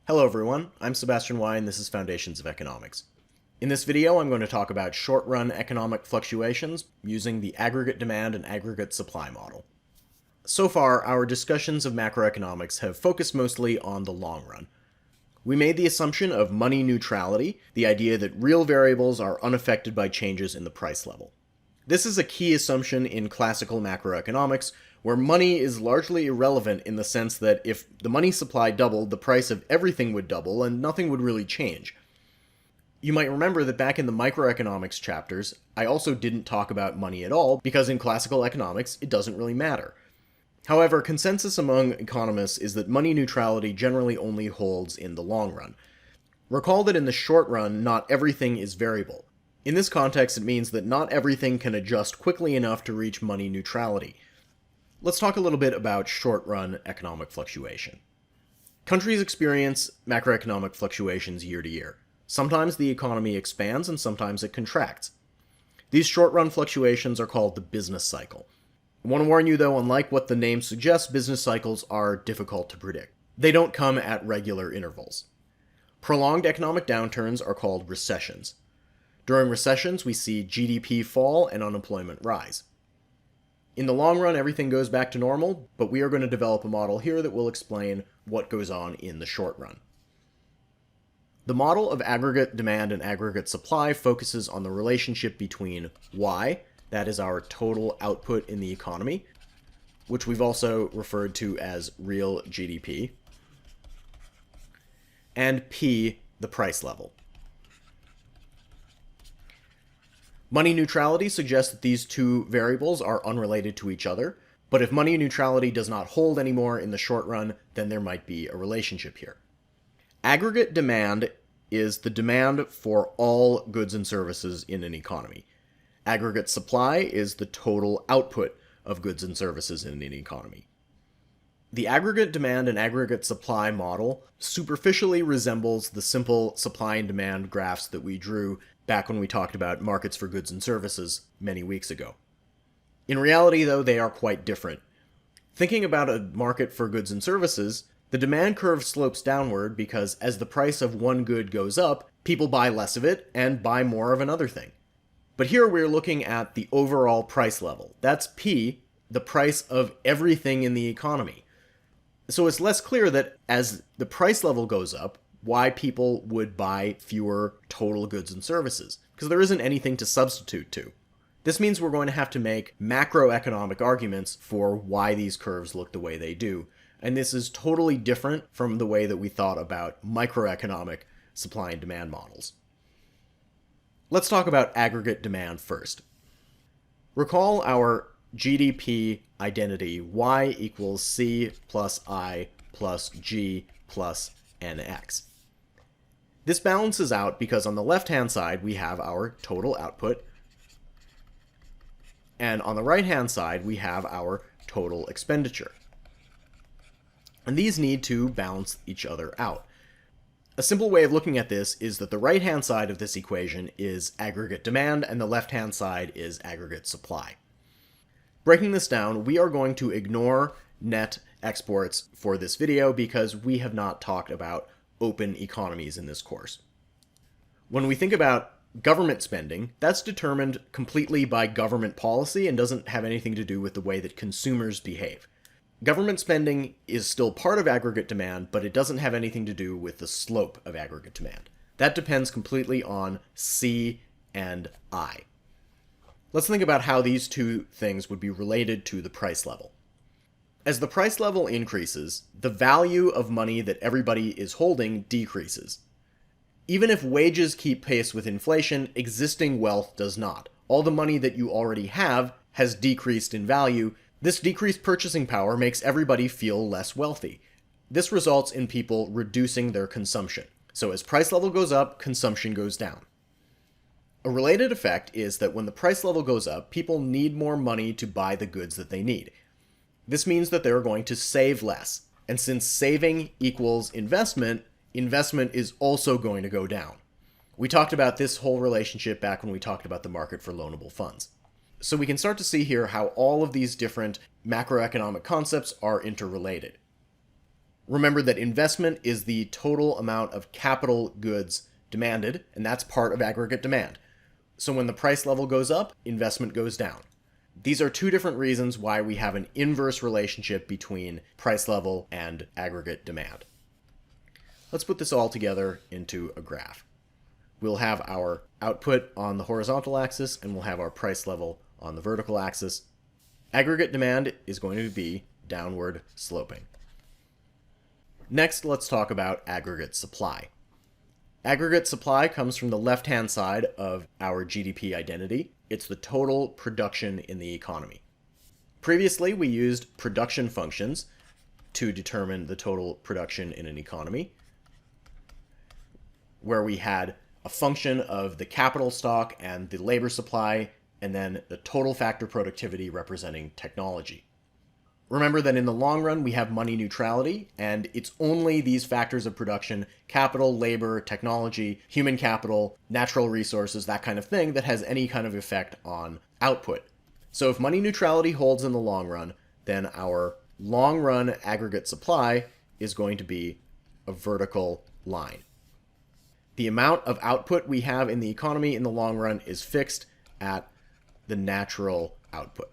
Hello everyone, I'm Sebastian Y and this is Foundations of Economics. In this video I'm going to talk about short-run economic fluctuations using the aggregate demand and aggregate supply model. So far, our discussions of macroeconomics have focused mostly on the long run. We made the assumption of money neutrality, the idea that real variables are unaffected by changes in the price level. This is a key assumption in classical macroeconomics, where money is largely irrelevant in the sense that if the money supply doubled, the price of everything would double and nothing would really change. You might remember that back in the microeconomics chapters, I also didn't talk about money at all because in classical economics, it doesn't really matter. However, consensus among economists is that money neutrality generally only holds in the long run. Recall that in the short run, not everything is variable. In this context, it means that not everything can adjust quickly enough to reach money neutrality. Let's talk a little bit about short-run economic fluctuation. Countries experience macroeconomic fluctuations year to year. Sometimes the economy expands and sometimes it contracts. These short-run fluctuations are called the business cycle. I want to warn you though, unlike what the name suggests, business cycles are difficult to predict. They don't come at regular intervals. Prolonged economic downturns are called recessions. During recessions, we see GDP fall and unemployment rise. In the long run, everything goes back to normal, but we are going to develop a model here that will explain what goes on in the short run. The model of aggregate demand and aggregate supply focuses on the relationship between Y, that is our total output in the economy, which we've also referred to as real GDP, and P, the price level. Money neutrality suggests that these two variables are unrelated to each other, but if money neutrality does not hold anymore in the short run, then there might be a relationship here. Aggregate demand is the demand for all goods and services in an economy. Aggregate supply is the total output of goods and services in an economy. The aggregate demand and aggregate supply model superficially resembles the simple supply and demand graphs that we drew back when we talked about markets for goods and services many weeks ago. In reality, though, they are quite different. Thinking about a market for goods and services, the demand curve slopes downward because as the price of one good goes up, people buy less of it and buy more of another thing. But here we're looking at the overall price level. That's P, the price of everything in the economy. So it's less clear that as the price level goes up, why people would buy fewer total goods and services, because there isn't anything to substitute to. This means we're going to have to make macroeconomic arguments for why these curves look the way they do, and this is totally different from the way that we thought about microeconomic supply and demand models. Let's talk about aggregate demand first. Recall our GDP identity, Y equals C plus I plus G plus NX. This balances out because on the left-hand side we have our total output, and on the right-hand side we have our total expenditure. And these need to balance each other out. A simple way of looking at this is that the right-hand side of this equation is aggregate demand and the left-hand side is aggregate supply. Breaking this down, we are going to ignore net exports for this video because we have not talked about open economies in this course. When we think about government spending, that's determined completely by government policy and doesn't have anything to do with the way that consumers behave. Government spending is still part of aggregate demand, but it doesn't have anything to do with the slope of aggregate demand. That depends completely on C and I. Let's think about how these two things would be related to the price level. As the price level increases, the value of money that everybody is holding decreases. Even if wages keep pace with inflation, existing wealth does not. All the money that you already have has decreased in value. This decreased purchasing power makes everybody feel less wealthy. This results in people reducing their consumption. So as price level goes up, consumption goes down. A related effect is that when the price level goes up, people need more money to buy the goods that they need. This means that they're going to save less. And since saving equals investment, investment is also going to go down. We talked about this whole relationship back when we talked about the market for loanable funds. So we can start to see here how all of these different macroeconomic concepts are interrelated. Remember that investment is the total amount of capital goods demanded, and that's part of aggregate demand. So when the price level goes up, investment goes down. These are two different reasons why we have an inverse relationship between price level and aggregate demand. Let's put this all together into a graph. We'll have our output on the horizontal axis, and we'll have our price level on the vertical axis. Aggregate demand is going to be downward sloping. Next, let's talk about aggregate supply. Aggregate supply comes from the left-hand side of our GDP identity. It's the total production in the economy. Previously, we used production functions to determine the total production in an economy, where we had a function of the capital stock and the labor supply, and then the total factor productivity representing technology. Remember that in the long run, we have money neutrality, and it's only these factors of production, capital, labor, technology, human capital, natural resources, that kind of thing, that has any kind of effect on output. So if money neutrality holds in the long run, then our long run aggregate supply is going to be a vertical line. The amount of output we have in the economy in the long run is fixed at the natural output.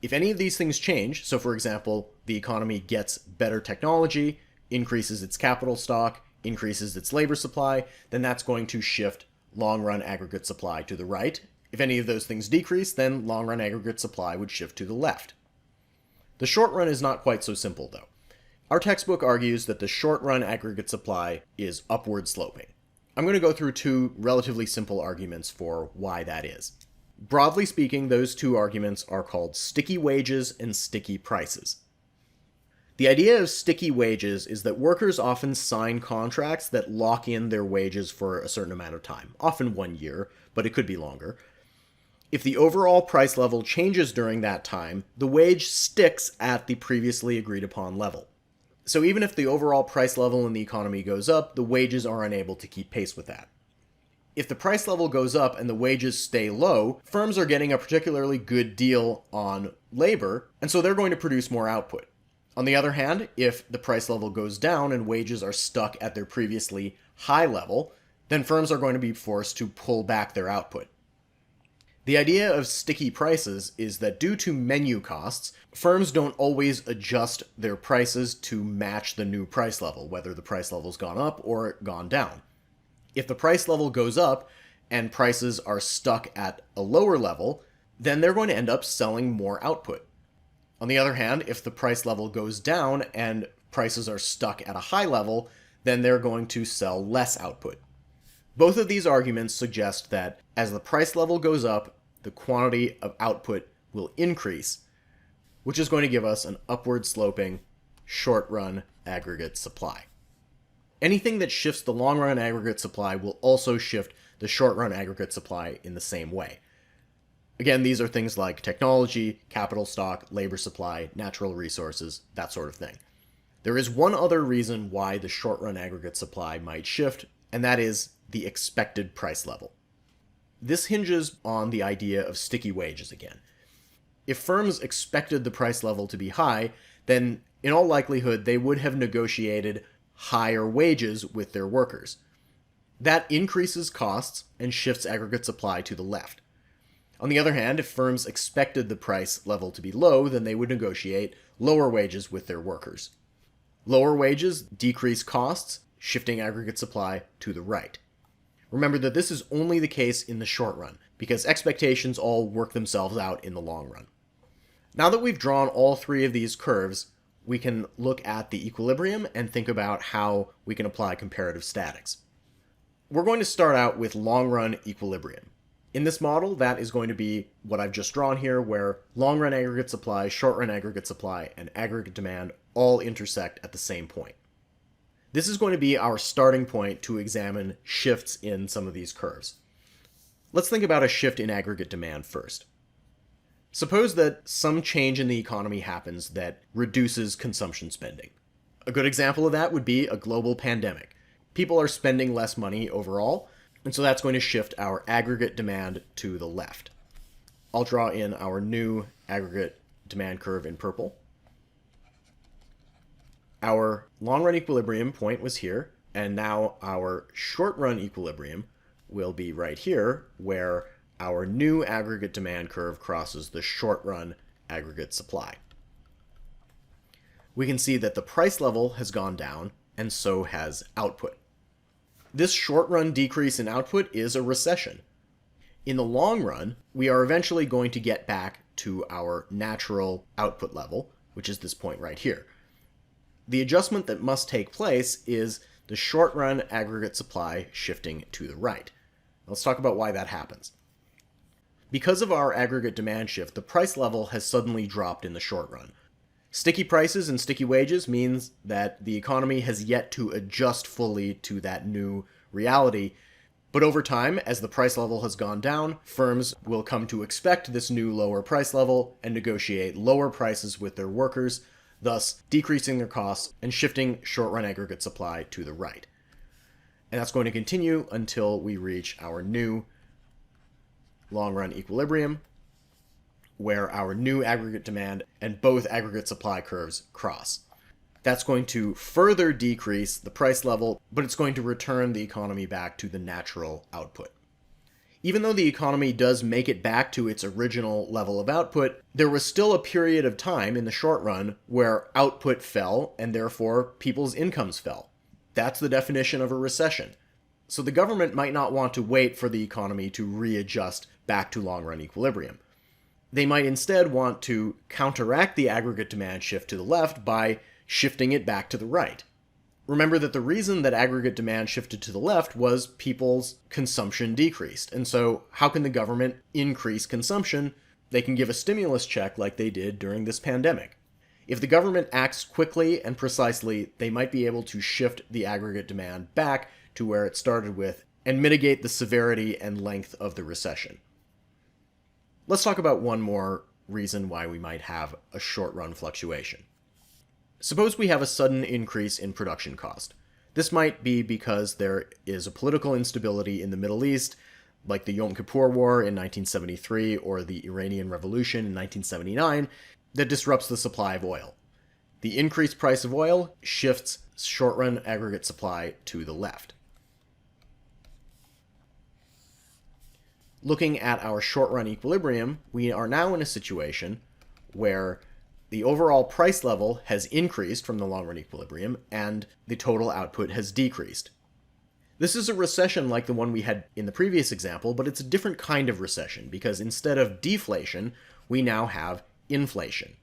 If any of these things change, so for example, the economy gets better technology, increases its capital stock, increases its labor supply, then that's going to shift long-run aggregate supply to the right. If any of those things decrease, then long-run aggregate supply would shift to the left. The short run is not quite so simple, though. Our textbook argues that the short-run aggregate supply is upward sloping. I'm going to go through two relatively simple arguments for why that is. Broadly speaking, those two arguments are called sticky wages and sticky prices. The idea of sticky wages is that workers often sign contracts that lock in their wages for a certain amount of time, often 1 year, but it could be longer. If the overall price level changes during that time, the wage sticks at the previously agreed upon level. So even if the overall price level in the economy goes up, the wages are unable to keep pace with that. If the price level goes up and the wages stay low, firms are getting a particularly good deal on labor, and so they're going to produce more output. On the other hand, if the price level goes down and wages are stuck at their previously high level, then firms are going to be forced to pull back their output. The idea of sticky prices is that due to menu costs, firms don't always adjust their prices to match the new price level, whether the price level's gone up or gone down. If the price level goes up and prices are stuck at a lower level, then they're going to end up selling more output. On the other hand, if the price level goes down and prices are stuck at a high level, then they're going to sell less output. Both of these arguments suggest that as the price level goes up, the quantity of output will increase, which is going to give us an upward sloping, short-run aggregate supply. Anything that shifts the long-run aggregate supply will also shift the short-run aggregate supply in the same way. Again, these are things like technology, capital stock, labor supply, natural resources, that sort of thing. There is one other reason why the short-run aggregate supply might shift, and that is the expected price level. This hinges on the idea of sticky wages again. If firms expected the price level to be high, then in all likelihood they would have negotiated higher wages with their workers. That increases costs and shifts aggregate supply to the left. On the other hand, if firms expected the price level to be low, then they would negotiate lower wages with their workers. Lower wages decrease costs, shifting aggregate supply to the right. Remember that this is only the case in the short run, because expectations all work themselves out in the long run. Now that we've drawn all three of these curves, we can look at the equilibrium and think about how we can apply comparative statics. We're going to start out with long-run equilibrium. In this model, that is going to be what I've just drawn here, where long-run aggregate supply, short-run aggregate supply, and aggregate demand all intersect at the same point. This is going to be our starting point to examine shifts in some of these curves. Let's think about a shift in aggregate demand first. Suppose that some change in the economy happens that reduces consumption spending. A good example of that would be a global pandemic. People are spending less money overall, and so that's going to shift our aggregate demand to the left. I'll draw in our new aggregate demand curve in purple. Our long-run equilibrium point was here, and now our short-run equilibrium will be right here, where our new aggregate demand curve crosses the short-run aggregate supply. We can see that the price level has gone down, and so has output. This short-run decrease in output is a recession. In the long run, we are eventually going to get back to our natural output level, which is this point right here. The adjustment that must take place is the short-run aggregate supply shifting to the right. Let's talk about why that happens. Because of our aggregate demand shift, the price level has suddenly dropped in the short run. Sticky prices and sticky wages means that the economy has yet to adjust fully to that new reality. But over time, as the price level has gone down, firms will come to expect this new lower price level and negotiate lower prices with their workers, thus decreasing their costs and shifting short-run aggregate supply to the right. And that's going to continue until we reach our new long-run equilibrium, where our new aggregate demand and both aggregate supply curves cross. That's going to further decrease the price level, but it's going to return the economy back to the natural output. Even though the economy does make it back to its original level of output, there was still a period of time in the short run where output fell and therefore people's incomes fell. That's the definition of a recession. So the government might not want to wait for the economy to readjust back to long-run equilibrium. They might instead want to counteract the aggregate demand shift to the left by shifting it back to the right. Remember that the reason that aggregate demand shifted to the left was people's consumption decreased. And so how can the government increase consumption? They can give a stimulus check like they did during this pandemic. If the government acts quickly and precisely, they might be able to shift the aggregate demand back to where it started with and mitigate the severity and length of the recession. Let's talk about one more reason why we might have a short-run fluctuation. Suppose we have a sudden increase in production cost. This might be because there is a political instability in the Middle East, like the Yom Kippur War in 1973 or the Iranian Revolution in 1979, that disrupts the supply of oil. The increased price of oil shifts short-run aggregate supply to the left. Looking at our short-run equilibrium, we are now in a situation where the overall price level has increased from the long-run equilibrium and the total output has decreased. This is a recession like the one we had in the previous example, but it's a different kind of recession because instead of deflation, we now have inflation.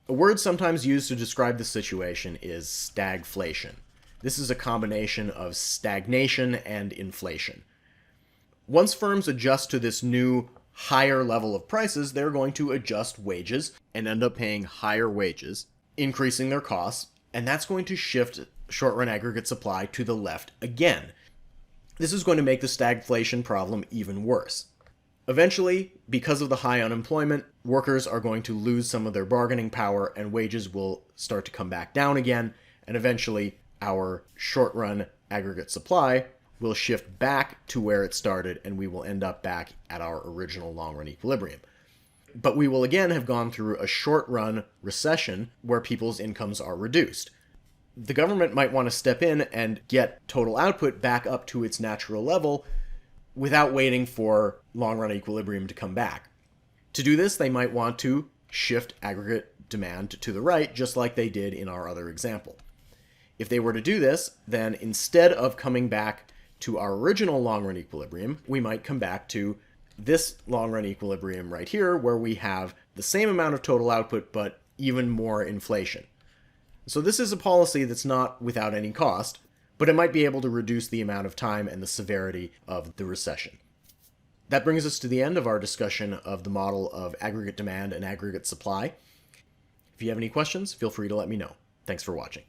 A word sometimes used to describe the situation is stagflation. This is a combination of stagnation and inflation. Once firms adjust to this new higher level of prices, they're going to adjust wages and end up paying higher wages, increasing their costs, and that's going to shift short-run aggregate supply to the left again. This is going to make the stagflation problem even worse. Eventually, because of the high unemployment, workers are going to lose some of their bargaining power and wages will start to come back down again, and eventually our short-run aggregate supply will shift back to where it started and we will end up back at our original long-run equilibrium. But we will again have gone through a short-run recession where people's incomes are reduced. The government might want to step in and get total output back up to its natural level without waiting for long-run equilibrium to come back. To do this, they might want to shift aggregate demand to the right, just like they did in our other example. If they were to do this, then instead of coming back to our original long-run equilibrium, we might come back to this long-run equilibrium right here, where we have the same amount of total output, but even more inflation. So this is a policy that's not without any cost, but it might be able to reduce the amount of time and the severity of the recession. That brings us to the end of our discussion of the model of aggregate demand and aggregate supply. If you have any questions, feel free to let me know. Thanks for watching.